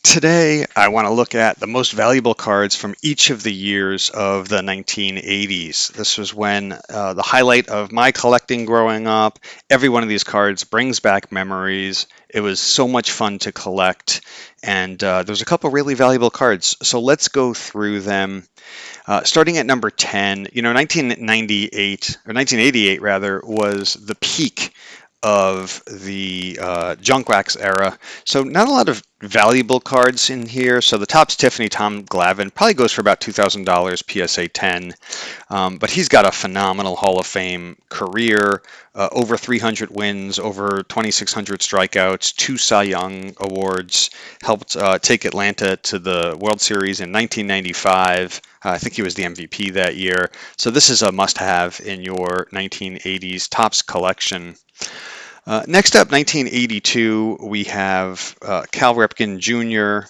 Today, I want to look at the most valuable cards from each of the years of the 1980s. This was when the highlight of my collecting growing up. Every one of these cards brings back memories. It was so much fun to collect, and there's a couple really valuable cards. So let's go through them. Starting at number 10, 1998 or 1988 rather was the peak of the junk wax era. So not a lot of valuable cards in here. So the top's Tiffany Tom Glavine, probably goes for about $2,000 PSA 10. But he's got a phenomenal Hall of Fame career, over 300 wins, over 2,600 strikeouts, two Cy Young awards, helped take Atlanta to the World Series in 1995. I think he was the MVP that year. So this is a must-have in your 1980s Topps collection. Next up, 1982, we have Cal Ripken Jr.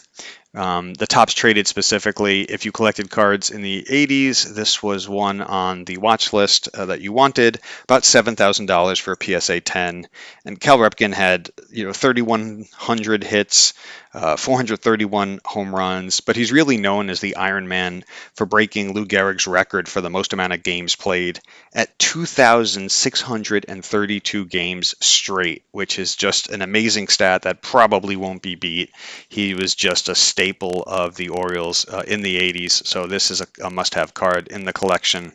The Topps traded specifically. If you collected cards in the 80s, this was one on the watch list that you wanted, about $7,000 for a PSA 10. And Cal Ripken had 3,100 hits, 431 home runs, but he's really known as the Iron Man for breaking Lou Gehrig's record for the most amount of games played at 2,632 games straight, which is just an amazing stat that probably won't be beat. He was just a staple of the Orioles in the 80s, so this is a must-have card in the collection.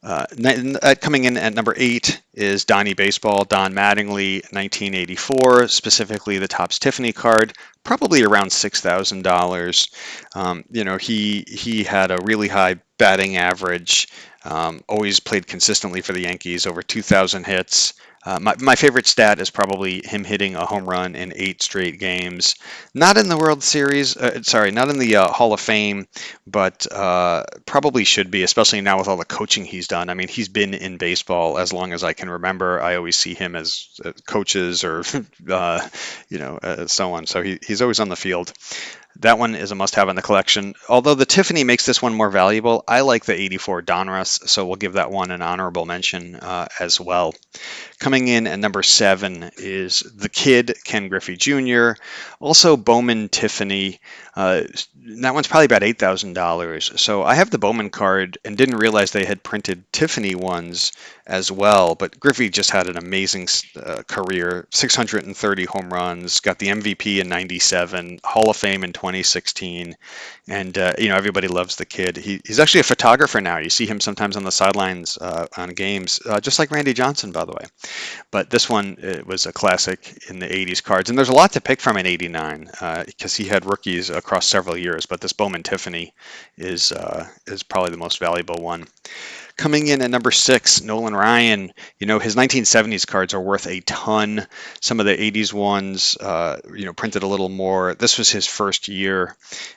Coming in at number 8 is Donnie Baseball, Don Mattingly, 1984, specifically the Topps Tiffany card, probably around $6,000. He had a really high batting average, always played consistently for the Yankees, over 2,000 hits. My favorite stat is probably him hitting a home run in 8 straight games. Not in the World Series, not in the Hall of Fame, but probably should be, especially now with all the coaching he's done. I mean, he's been in baseball as long as I can remember. I always see him as coaches or, so on. So he's always on the field. That one is a must-have in the collection. Although the Tiffany makes this one more valuable, I like the 84 Donruss, so we'll give that one an honorable mention as well. Coming in at number 7 is the Kid, Ken Griffey Jr., also Bowman Tiffany. That one's probably about $8,000. So I have the Bowman card and didn't realize they had printed Tiffany ones as well. But Griffey just had an amazing career, 630 home runs, got the MVP in 97, Hall of Fame in 2016. And, everybody loves the Kid. He's actually a photographer now. You see him sometimes on the sidelines on games, just like Randy Johnson, by the way. But this one, it was a classic in the 80s cards. And there's a lot to pick from in 89 because he had rookies across several years. But this Bowman Tiffany is probably the most valuable one. Coming in at number 6, Nolan Ryan. His 1970s cards are worth a ton. Some of the 80s ones, printed a little more. This was his first year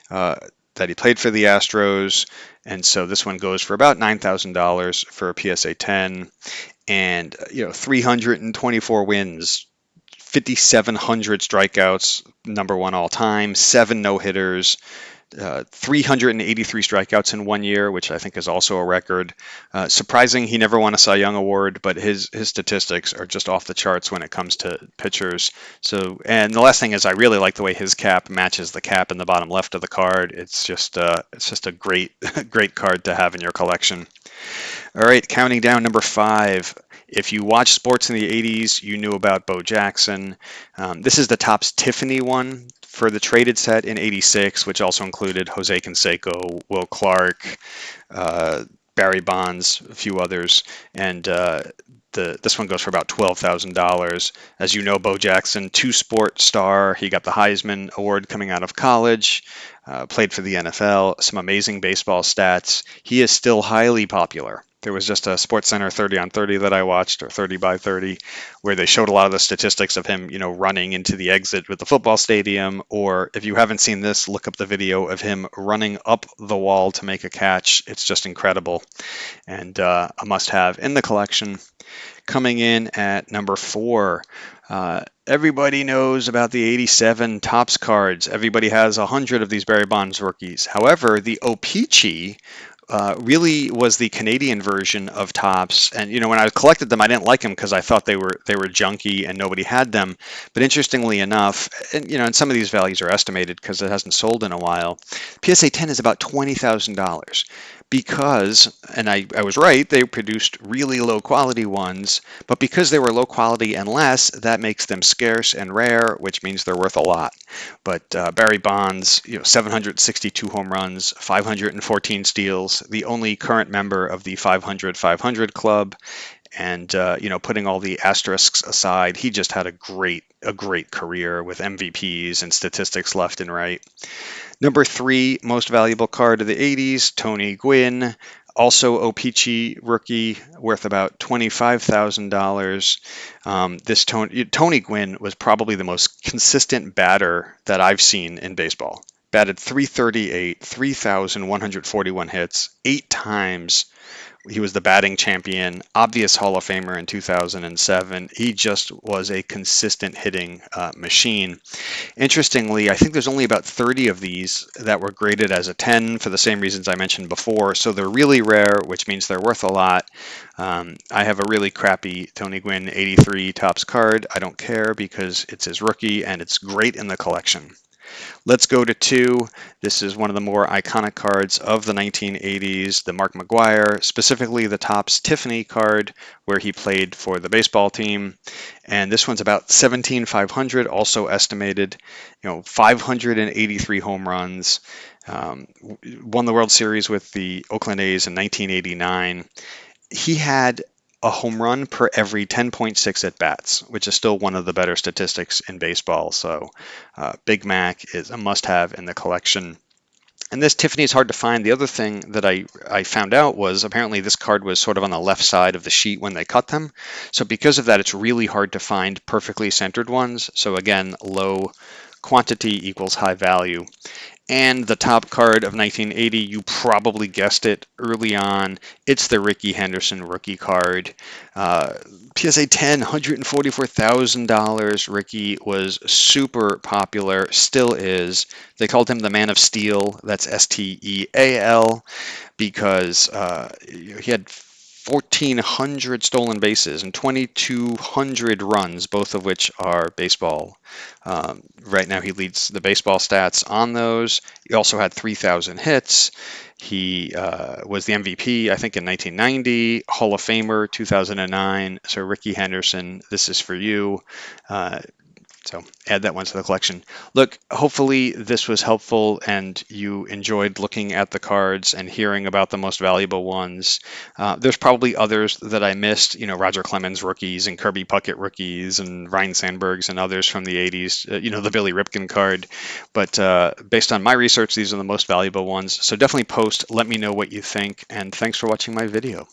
that he played for the Astros. And so this one goes for about $9,000 for a PSA 10. And 324 wins, 5,700 strikeouts, number one all time, 7 no-hitters, 383 strikeouts in 1 year, which I think is also a record. Surprising he never won a Cy Young award, but his statistics are just off the charts when it comes to pitchers. So, and the last thing is I really like the way his cap matches the cap in the bottom left of the card. It's just a great great card to have in your collection. All right, counting down, number 5. If you watched sports in the 80s, you knew about Bo Jackson. This is the Topps Tiffany one for the traded set in 86, which also included Jose Canseco, Will Clark, Barry Bonds, a few others. And this one goes for about $12,000. As you know, Bo Jackson, two-sport star. He got the Heisman Award coming out of college, played for the NFL, some amazing baseball stats. He is still highly popular. There was just a SportsCenter 30 on 30 that I watched, or 30 by 30, where they showed a lot of the statistics of him, running into the exit with the football stadium. Or if you haven't seen this, look up the video of him running up the wall to make a catch. It's just incredible and a must-have in the collection. Coming in at number 4, everybody knows about the 87 Topps cards. Everybody has 100 of these Barry Bonds rookies. However, the O-Pee-Chee really was the Canadian version of Topps. And when I collected them, I didn't like them because I thought they were junky and nobody had them. But interestingly enough, and some of these values are estimated because it hasn't sold in a while. PSA 10 is about $20,000 because, and I was right, they produced really low quality ones, but because they were low quality and less, that makes them scarce and rare, which means they're worth a lot. But Barry Bonds, 762 home runs, 514 steals, the only current member of the 500-500 club, and putting all the asterisks aside, he just had a great career with MVPs and statistics left and right. Number 3 most valuable card of the 80s, Tony Gwynn. Also, O-Pee-Chee rookie, worth about $25,000. This Tony Gwynn was probably the most consistent batter that I've seen in baseball. Batted .338, 3,141 hits, 8 times. He was the batting champion, obvious Hall of Famer in 2007. He just was a consistent hitting machine. Interestingly, I think there's only about 30 of these that were graded as a 10 for the same reasons I mentioned before. So they're really rare, which means they're worth a lot. I have a really crappy Tony Gwynn 83 Topps card. I don't care because it's his rookie and it's great in the collection. Let's go to 2. This is one of the more iconic cards of the 1980s, the Mark McGwire, specifically the Topps Tiffany card, where he played for the baseball team. And this one's about 17,500, also estimated, 583 home runs. Won the World Series with the Oakland A's in 1989. He had a home run per every 10.6 at bats, which is still one of the better statistics in baseball. So Big Mac is a must-have in the collection. And this Tiffany is hard to find. The other thing that I found out was apparently this card was sort of on the left side of the sheet when they cut them. So because of that, it's really hard to find perfectly centered ones. So again, low quantity equals high value. And the top card of 1980, you probably guessed it early on. It's the Rickey Henderson rookie card. PSA 10, $144,000. Rickey was super popular, still is. They called him the Man of Steel. That's Steal, because he had 1,400 stolen bases and 2,200 runs, both of which are baseball. Right now, he leads the baseball stats on those. He also had 3,000 hits. He was the MVP, I think, in 1990, Hall of Famer 2009. So, Rickey Henderson, this is for you. So add that one to the collection. Look, hopefully this was helpful and you enjoyed looking at the cards and hearing about the most valuable ones. There's probably others that I missed, Roger Clemens rookies and Kirby Puckett rookies and Ryan Sandbergs and others from the 80s, the Billy Ripken card. But based on my research, these are the most valuable ones. So definitely post, let me know what you think, and thanks for watching my video.